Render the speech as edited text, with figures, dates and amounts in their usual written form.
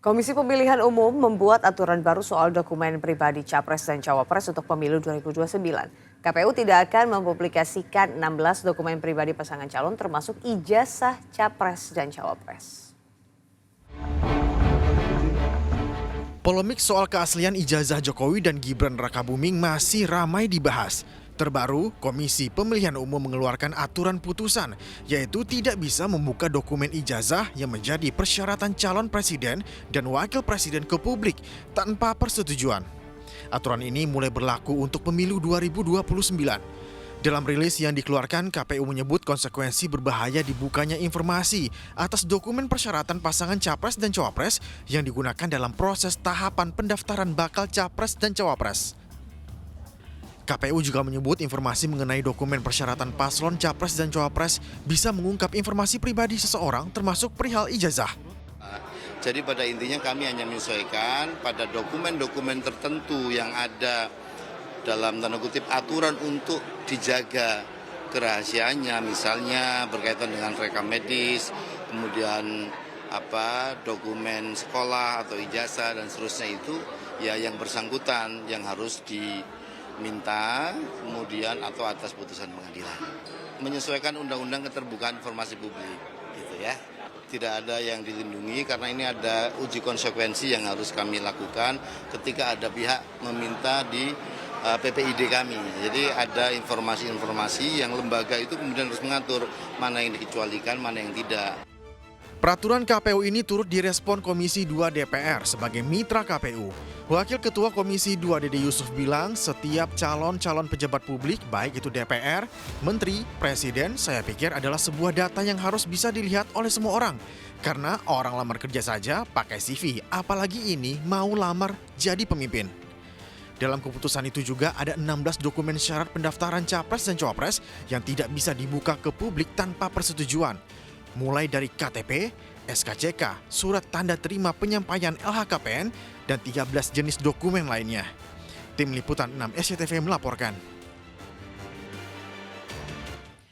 Komisi Pemilihan Umum membuat aturan baru soal dokumen pribadi Capres dan Cawapres untuk pemilu 2029. KPU tidak akan mempublikasikan 16 dokumen pribadi pasangan calon termasuk ijazah Capres dan Cawapres. Polemik soal keaslian ijazah Jokowi dan Gibran Rakabuming masih ramai dibahas. Terbaru, Komisi Pemilihan Umum mengeluarkan aturan putusan, yaitu tidak bisa membuka dokumen ijazah yang menjadi persyaratan calon presiden dan wakil presiden ke publik tanpa persetujuan. Aturan ini mulai berlaku untuk pemilu 2029. Dalam rilis yang dikeluarkan, KPU menyebut konsekuensi berbahaya dibukanya informasi atas dokumen persyaratan pasangan Capres dan Cawapres yang digunakan dalam proses tahapan pendaftaran bakal Capres dan Cawapres. KPU juga menyebut informasi mengenai dokumen persyaratan paslon Capres dan Cawapres bisa mengungkap informasi pribadi seseorang termasuk perihal ijazah. Jadi pada intinya kami hanya menyesuaikan pada dokumen-dokumen tertentu yang ada dalam tanda kutip aturan untuk dijaga kerahasiaannya, misalnya berkaitan dengan rekam medis, kemudian dokumen sekolah atau ijazah dan seterusnya itu ya yang bersangkutan yang harus diminta kemudian atau atas putusan pengadilan. Menyesuaikan undang-undang keterbukaan informasi publik gitu ya. Tidak ada yang dilindungi karena ini ada uji konsekuensi yang harus kami lakukan ketika ada pihak meminta di PPID kami. Jadi ada informasi-informasi yang lembaga itu kemudian harus mengatur mana yang dikecualikan, mana yang tidak. Peraturan KPU ini turut direspon Komisi 2 DPR sebagai mitra KPU. Wakil Ketua Komisi 2 Dede Yusuf bilang setiap calon-calon pejabat publik baik itu DPR, Menteri, Presiden, saya pikir adalah sebuah data yang harus bisa dilihat oleh semua orang. Karena orang lamar kerja saja pakai CV, apalagi ini mau lamar jadi pemimpin. Dalam keputusan itu juga ada 16 dokumen syarat pendaftaran Capres dan Cawapres yang tidak bisa dibuka ke publik tanpa persetujuan. Mulai dari KTP, SKCK, surat tanda terima penyampaian LHKPN, dan 13 jenis dokumen lainnya. Tim Liputan 6 SCTV melaporkan.